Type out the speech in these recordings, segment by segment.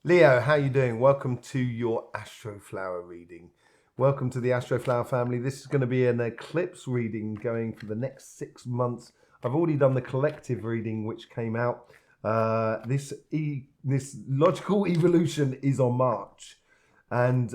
Leo, how you doing? Welcome to your Astroflower reading. Welcome to the Astroflower family. This is going to be an eclipse reading going for the next 6 months. I've already done the collective reading, which came out. This logical evolution is on March and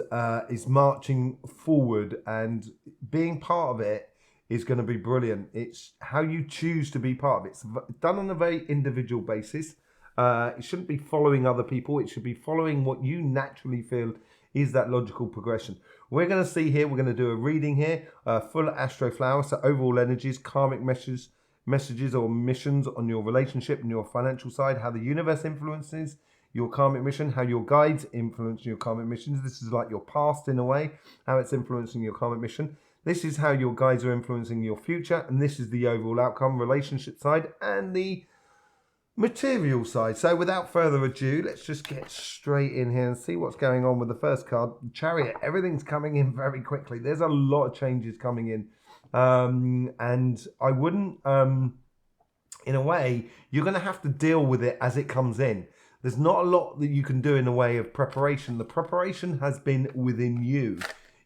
is marching forward, and being part of it is going to be brilliant. It's how you choose to be part of it. It's done on a very individual basis. It shouldn't be following other people. It should be following what you naturally feel is that logical progression. We're going to see here, we're going to do a reading here, full Astroflower, so overall energies, karmic messages or missions on your relationship and your financial side, how the universe influences your karmic mission, how your guides influence your karmic missions. This is like your past in a way, how it's influencing your karmic mission. This is how your guides are influencing your future, and this is the overall outcome, relationship side, and the material side. So without further ado, let's just get straight in here and see what's going on with the first card, Chariot. Everything's coming in very quickly. There's a lot of changes coming in. And I wouldn't, in a way, you're going to have to deal with it as it comes in. There's not a lot that you can do in the way of preparation. The preparation has been within you.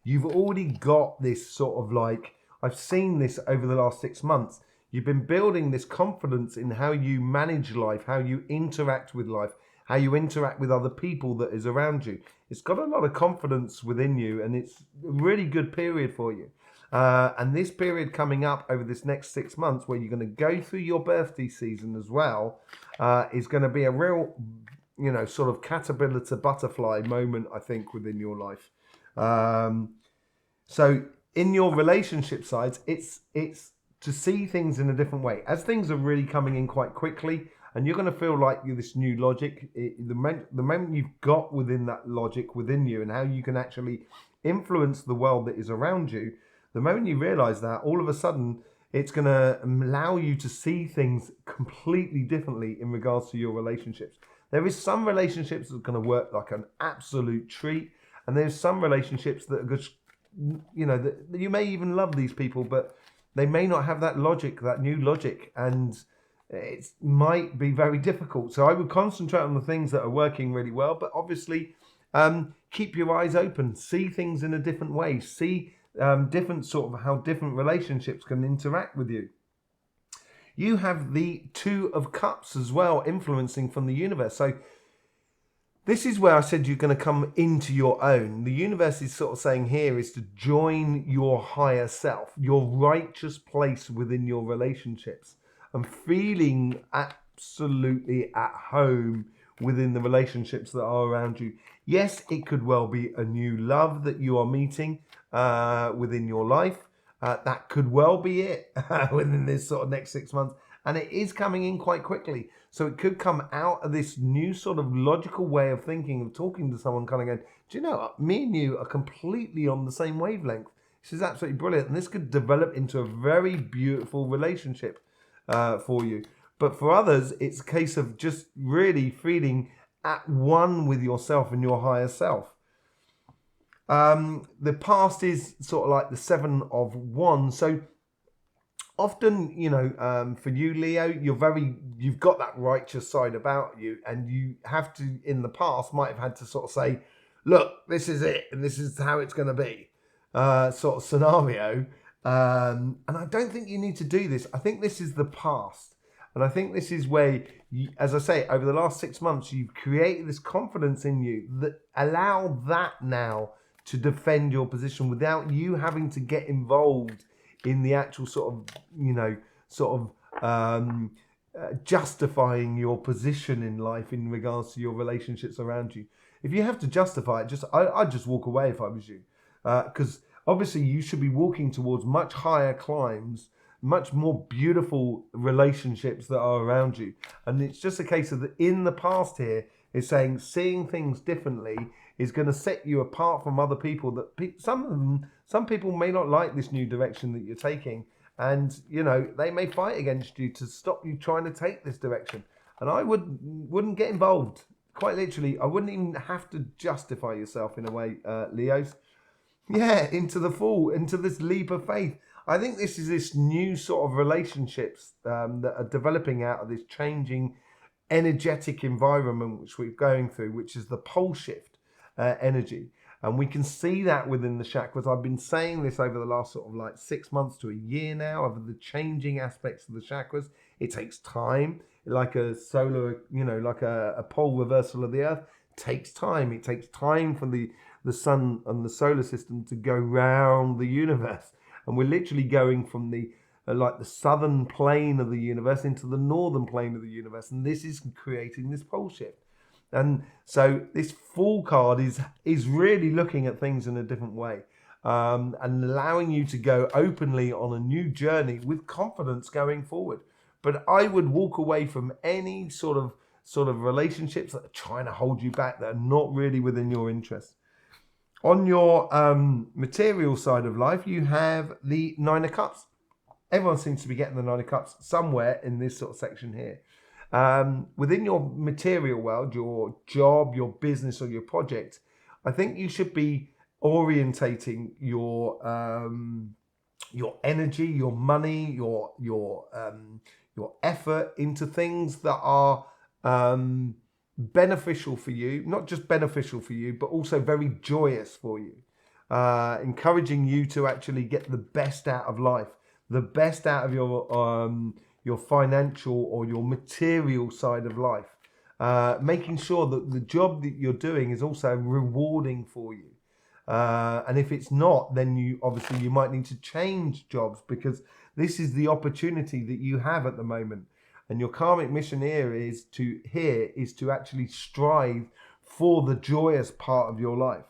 You've already got this sort of like, I've seen this over the last 6 months. You've been building this confidence in how you manage life, how you interact with life, how you interact with other people that is around you. It's got a lot of confidence within you, and it's a really good period for you. And this period coming up over this next 6 months, where you're going to go through your birthday season as well, is going to be a real, sort of caterpillar to butterfly moment, I think, within your life. So in your relationship sides, it's to see things in a different way. As things are really coming in quite quickly, and you're going to feel like you're this new logic, the moment you've got within that logic within you and how you can actually influence the world that is around you, the moment you realize that, all of a sudden, it's going to allow you to see things completely differently in regards to your relationships. There is some relationships that are going to work like an absolute treat, and there's some relationships that are just, that you may even love these people, but they may not have that logic, that new logic, and it might be very difficult. So I would concentrate on the things that are working really well, but obviously keep your eyes open, see things in a different way, see different sort of how different relationships can interact with you. You have the Two of Cups as well, influencing from the universe. So this is where I said you're going to come into your own. The universe is sort of saying here is to join your higher self, your righteous place within your relationships, and feeling absolutely at home within the relationships that are around you. Yes, it could well be a new love that you are meeting within your life. That could well be it within this sort of next 6 months. And it is coming in quite quickly. So it could come out of this new sort of logical way of thinking, of talking to someone, kind of going, do you know what? Me and you are completely on the same wavelength. This is absolutely brilliant. And this could develop into a very beautiful relationship for you. But for others, it's a case of just really feeling at one with yourself and your higher self. The past is sort of like the Seven of Wands. So often, for you, Leo, you've got that righteous side about you, and you have to, in the past, might have had to sort of say, look, this is it, and this is how it's going to be, sort of scenario. And I don't think you need to do this. I think this is the past. And I think this is where, as I say, over the last 6 months, you've created this confidence in you that allow that now to defend your position without you having to get involved in the actual justifying your position in life in regards to your relationships around you. If you have to justify it, I'd just walk away if I was you. Because obviously you should be walking towards much higher climbs, much more beautiful relationships that are around you. And it's just a case of in the past here is saying seeing things differently is going to set you apart from other people. That some people may not like this new direction that you're taking, and they may fight against you to stop you trying to take this direction. And I wouldn't get involved. Quite literally, I wouldn't even have to justify yourself in a way, Leos. Yeah, into this leap of faith. I think this is this new sort of relationships that are developing out of this changing energetic environment which we're going through, which is the pole shift energy. And we can see that within the chakras. I've been saying this over the last sort of like 6 months to a year now, of the changing aspects of the chakras. It takes time, like a solar, like a pole reversal of the earth. It takes time. It takes time for the sun and the solar system to go round the universe. And we're literally going from the southern plane of the universe into the northern plane of the universe. And this is creating this pole shift. And so this Fool card is really looking at things in a different way, and allowing you to go openly on a new journey with confidence going forward. But I would walk away from any sort of relationships that are trying to hold you back, that are not really within your interest. On your material side of life, you have the Nine of Cups. Everyone seems to be getting the Nine of Cups somewhere in this sort of section here. Within your material world, your job, your business, or your project, I think you should be orientating your energy, your money, your effort into things that are beneficial for you. Not just beneficial for you, but also very joyous for you. Encouraging you to actually get the best out of life, the best out of your financial or your material side of life, making sure that the job that you're doing is also rewarding for you. And if it's not, then you might need to change jobs, because this is the opportunity that you have at the moment. And your karmic mission here is to actually strive for the joyous part of your life.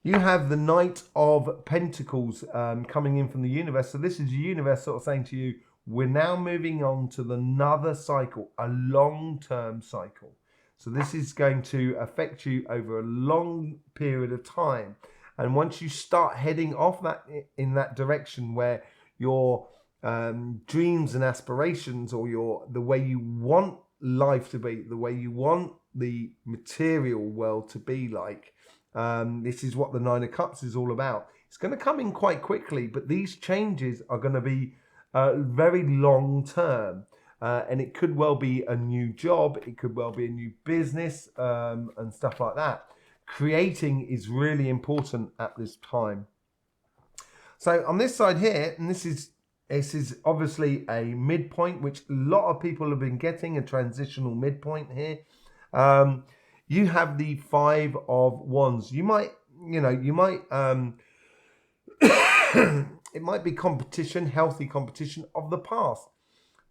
You have the Knight of Pentacles coming in from the universe. So this is the universe sort of saying to you, we're now moving on to another cycle, a long-term cycle. So this is going to affect you over a long period of time. And once you start heading off in that direction where your dreams and aspirations, or the way you want life to be, the way you want the material world to be like, this is what the Nine of Cups is all about. It's going to come in quite quickly, but these changes are going to be very long term, and it could well be a new job, it could well be a new business, and stuff like that. Creating is really important at this time. So on this side here, and this is obviously a midpoint, which a lot of people have been getting, a transitional midpoint here. You have the Five of Wands. You might it might be competition, healthy competition of the past.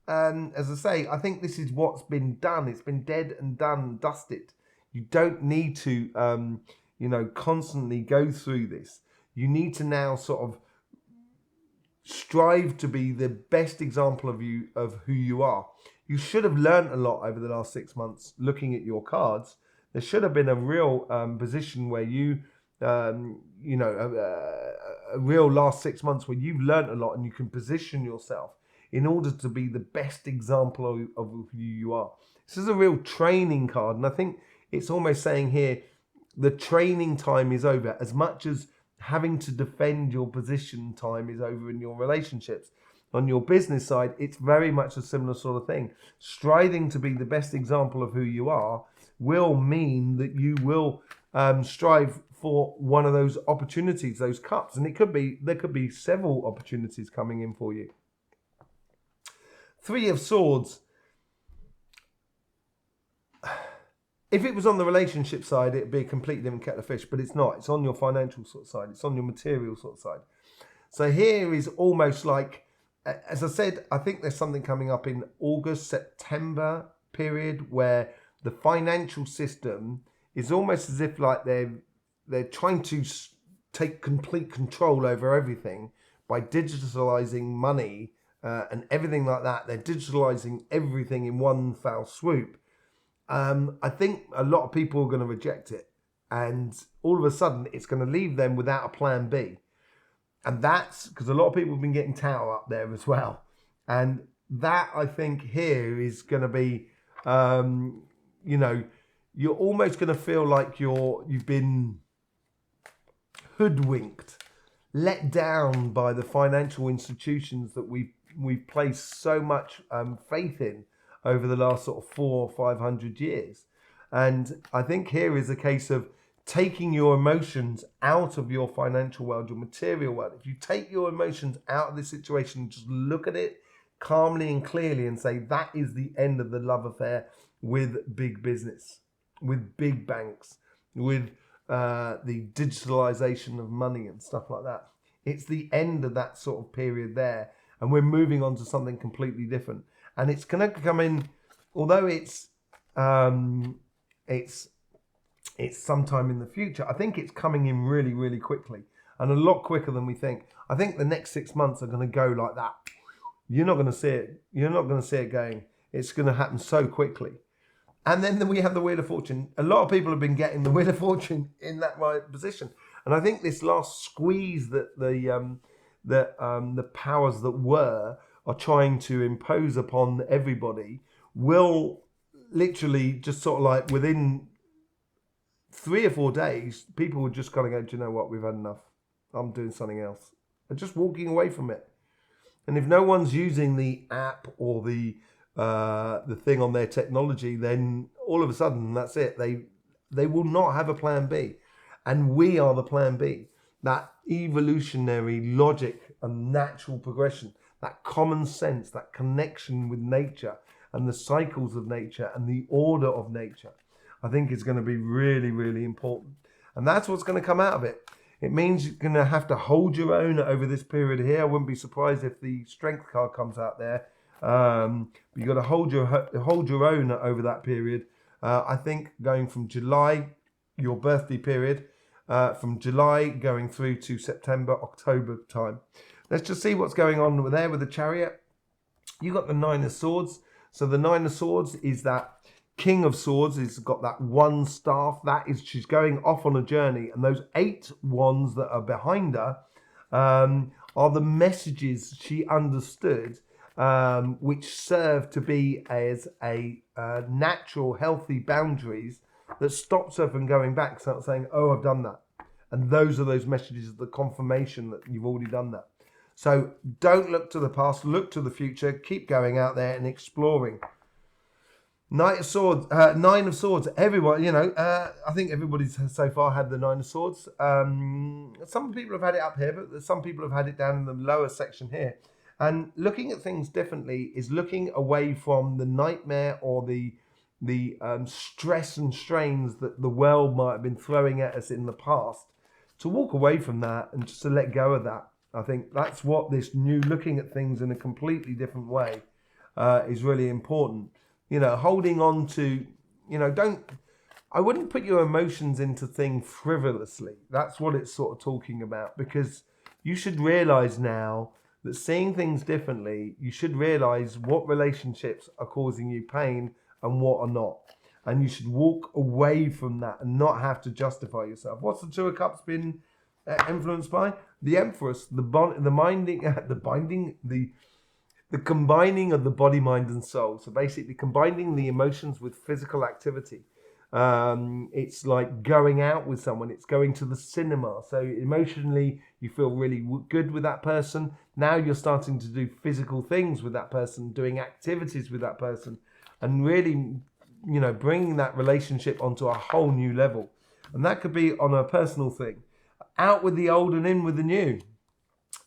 As I say, I think this is what's been done. It's been dead and done and dusted. You don't need to, constantly go through this. You need to now sort of strive to be the best example of who you are. You should have learned a lot over the last 6 months looking at your cards. There should have been a real position where you, a real last 6 months where you've learned a lot and you can position yourself in order to be the best example of who you are. This is a real training card, and I think it's almost saying here, the training time is over, as much as having to defend your position time is over in your relationships. On your business side, it's very much a similar sort of thing. Striving to be the best example of who you are will mean that you will strive for one of those opportunities, those cups, and there could be several opportunities coming in for you. Three of Swords. If it was on the relationship side, it'd be a completely different kettle of fish, but it's not. It's on your financial sort of side. It's on your material sort of side. So here is almost like, as I said, I think there's something coming up in August, September period where the financial system is almost as if like they're trying to take complete control over everything by digitalizing money and everything like that. They're digitalizing everything in one foul swoop. I think a lot of people are going to reject it, and all of a sudden it's going to leave them without a plan B. And that's because a lot of people have been getting Tower up there as well. And that, I think, here is going to be, you're almost going to feel like you've been hoodwinked, let down by the financial institutions that we've placed so much faith in over the last sort of 400 or 500 years. And I think here is a case of taking your emotions out of your financial world, your material world. If you take your emotions out of this situation, just look at it calmly and clearly and say that is the end of the love affair with big business, with big banks, with the digitalization of money and stuff like that. It's the end of that sort of period there, and we're moving on to something completely different. And it's going to come in, although it's sometime in the future. I think it's coming in really, really quickly, and a lot quicker than we think. I think the next 6 months are going to go like that. You're not going to see it. You're not going to see it going. It's going to happen so quickly. And then we have the Wheel of Fortune. A lot of people have been getting the Wheel of Fortune in that right position. And I think this last squeeze that the powers that were are trying to impose upon everybody will literally just sort of like within 3 or 4 days, people would just kind of go, do you know what, we've had enough. I'm doing something else. And just walking away from it. And if no one's using the app or the thing on their technology, then all of a sudden that's it. They will not have a plan B. And we are the plan B. That evolutionary logic and natural progression, that common sense, that connection with nature and the cycles of nature and the order of nature, I think is going to be really, really important. And that's what's going to come out of it. It means you're going to have to hold your own over this period here. I wouldn't be surprised if the strength card comes out there. You've got to hold your own over that period. I think going from July, your birthday period, from July going through to September, October time. Let's just see what's going on there with the Chariot. You got the Nine of Swords. So the Nine of Swords is that King of Swords. Has got that one staff. That is, she's going off on a journey. And those 8 wands that are behind her are the messages she understood, which serve to be as a natural, healthy boundaries that stops her from going back, saying, oh, I've done that. And those are those messages, the confirmation that you've already done that. So don't look to the past, look to the future, keep going out there and exploring. Nine of Swords, everyone, I think everybody's so far had the Nine of Swords. Some people have had it up here, but some people have had it down in the lower section here. And looking at things differently is looking away from the nightmare or the stress and strains that the world might have been throwing at us in the past, to walk away from that and just to let go of that. I think that's what this new looking at things in a completely different way is really important. Holding on to, I wouldn't put your emotions into things frivolously. That's what it's sort of talking about, because you should realize now that seeing things differently, you should realize what relationships are causing you pain and what are not. And you should walk away from that and not have to justify yourself. What's the Two of Cups been influenced by? The Empress, the combining of the body, mind, and soul. So basically combining the emotions with physical activity. It's like going out with someone. It's going to the cinema. So emotionally, you feel really good with that person. Now you're starting to do physical things with that person, doing activities with that person, and really, bringing that relationship onto a whole new level. And that could be on a personal thing. Out with the old and in with the new.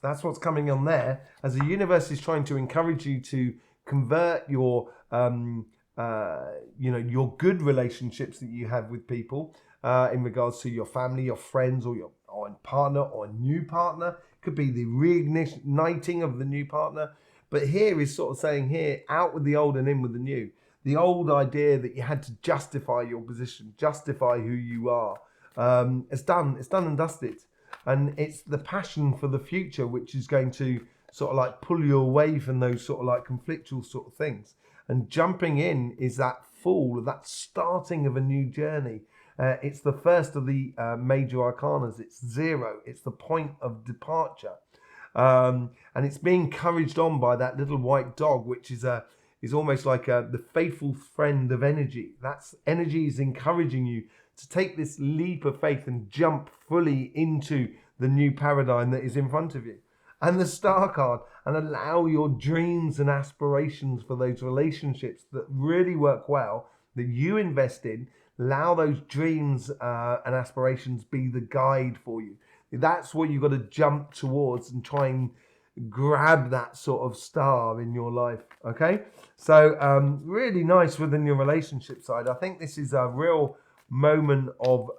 That's what's coming on there, as the universe is trying to encourage you to convert your your good relationships that you have with people in regards to your family, your friends, or your partner or a new partner. Could be the reigniting of the new partner. But here is sort of saying here, out with the old and in with the new. The old idea that you had to justify your position, justify who you are, it's done and dusted. And it's the passion for the future which is going to sort of like pull you away from those sort of like conflictual sort of things. And jumping in is that fall, that starting of a new journey. It's the first of the major arcanas. It's 0. It's the point of departure. And it's being encouraged on by that little white dog, which is almost like the faithful friend of energy. That's energy is encouraging you to take this leap of faith and jump fully into the new paradigm that is in front of you. and the Star card, and allow your dreams and aspirations for those relationships that really work well, that you invest in, allow those dreams and aspirations be the guide for you. That's what you've got to jump towards and try and grab that sort of star in your life. Okay, so really nice within your relationship side. I think this is a real moment of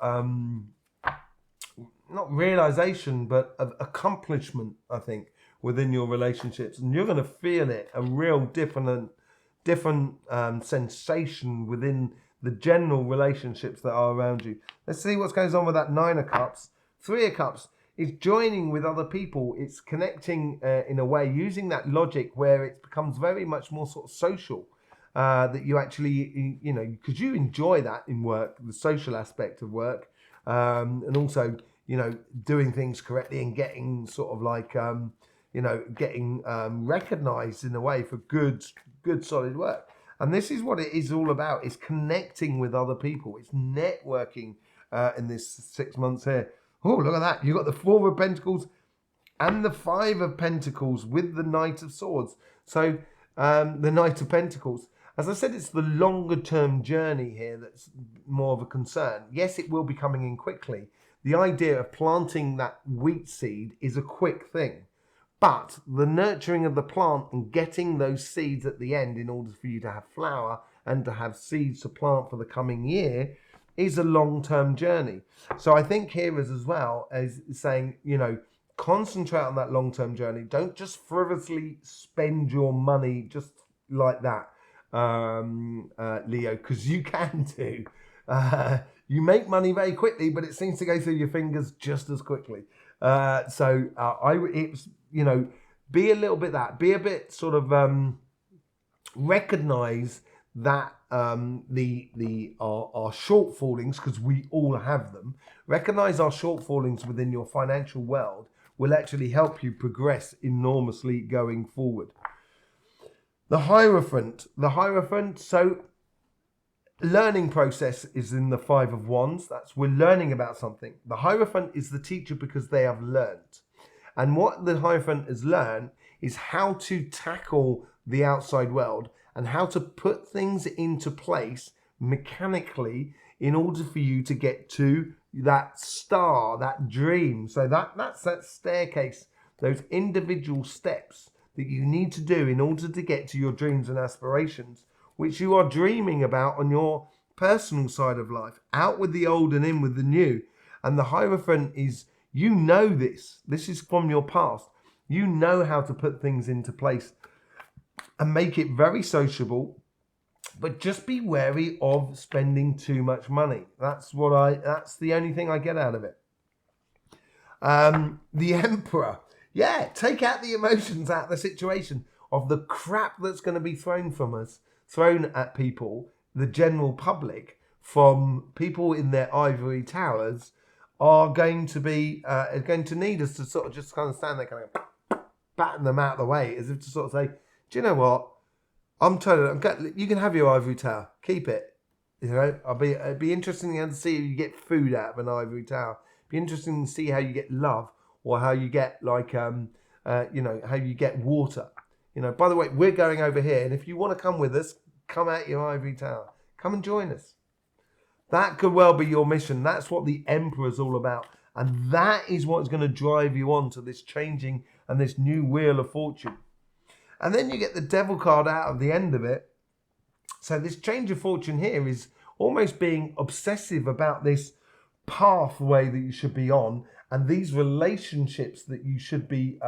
not realization, but of accomplishment, I think, within your relationships, and you're going to feel it, a real different sensation within the general relationships that are around you. Let's see what goes on with that Nine of Cups. Three of Cups is joining with other people. It's connecting in a way, using that logic where it becomes very much more sort of social. That you actually, you know, because you enjoy that in work, the social aspect of work, and also, you know, doing things correctly and getting sort of like, you know, getting recognized in a way for good solid work. And this is what it is all about. It's connecting with other people. It's networking in this 6 months here. Oh, look at that. You've got the Four of Pentacles and the Five of Pentacles with the Knight of Swords. So the Knight of Pentacles, as I said, it's the longer term journey here that's more of a concern. Yes, it will be coming in quickly. The idea of planting that wheat seed is a quick thing. But the nurturing of the plant and getting those seeds at the end in order for you to have flower and to have seeds to plant for the coming year is a long-term journey. So I think here is as well as saying, you know, concentrate on that long-term journey. Don't just frivolously spend your money just like that, Leo, because you can do. You make money very quickly, but it seems to go through your fingers just as quickly. It's, you know, be a little bit be a bit sort of recognize that our shortfallings, because we all have them. Recognize our shortfallings within your financial world will actually help you progress enormously going forward. The Hierophant, so learning process is in the Five of Wands. That's, we're learning about something. The Hierophant is the teacher because they have learned. And what the Hierophant has learned is how to tackle the outside world and how to put things into place mechanically in order for you to get to that star, that dream. So that's that staircase, those individual steps that you need to do in order to get to your dreams and aspirations, which you are dreaming about on your personal side of life, out with the old and in with the new. And the Hierophant is, you know this is from your past. You know how to put things into place and make it very sociable, but just be wary of spending too much money. That's the only thing I get out of it. The Emperor. Yeah, take out the emotions out of the situation of the crap that's going to be thrown at people, the general public, from people in their ivory towers, are going to need us to sort of just kind of stand there, kind of batten them out of the way, as if to sort of say, do you know what? You can have your ivory tower, keep it. You know, it'd be interesting to see how you get food out of an ivory tower. It'd be interesting to see how you get love, or how you get like, you know, how you get water. You know, by the way, we're going over here, and if you want to come with us, come out your ivory tower. Come and join us. That could well be your mission. That's what the Emperor's all about. And that is what's going to drive you on to this changing and this new wheel of fortune. And then you get the Devil card out of the end of it. So this change of fortune here is almost being obsessive about this pathway that you should be on and these relationships that you should be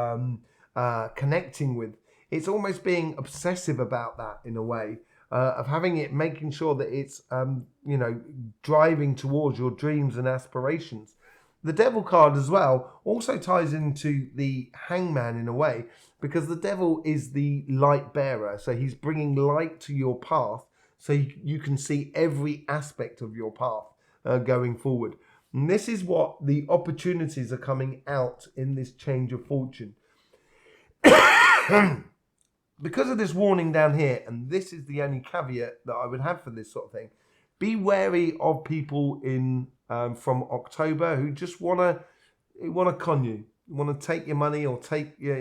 connecting with. It's almost being obsessive about that in a way. Of having it, making sure that it's, you know, driving towards your dreams and aspirations. The Devil card as well also ties into the Hangman in a way, because the Devil is the light bearer. So he's bringing light to your path so you can see every aspect of your path going forward. And this is what the opportunities are coming out in this change of fortune. Because of this warning down here, and this is the only caveat that I would have for this sort of thing, be wary of people in from October who just want to con you. want to take your money or take your,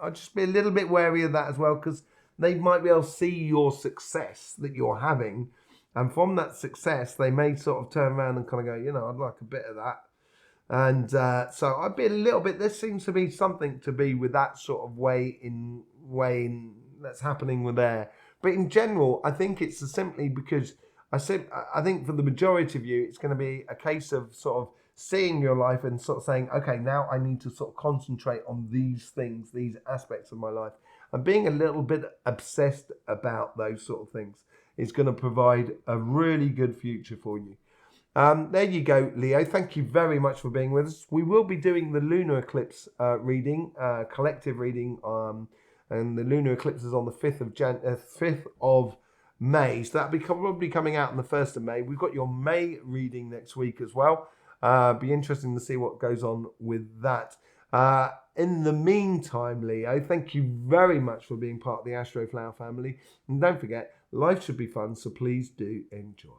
I'd just be a little bit wary of that as well, because they might be able to see your success that you're having. And from that success, they may sort of turn around and kind of go, I'd like a bit of that. And so I'd be a little bit, there seems to be something to be with that sort of way in that's happening with there. But in general, I think it's simply because I think for the majority of you, it's going to be a case of sort of seeing your life and sort of saying, okay, now I need to sort of concentrate on these things, these aspects of my life. And being a little bit obsessed about those sort of things is going to provide a really good future for you. There you go, Leo. Thank you very much for being with us. We will be doing the lunar eclipse reading, collective reading, and the lunar eclipse is on the 5th of May. So that'll be probably coming out on the 1st of May. We've got your May reading next week as well. Be interesting to see what goes on with that. In the meantime, Leo, thank you very much for being part of the Astro Flower family. And don't forget, life should be fun, so please do enjoy.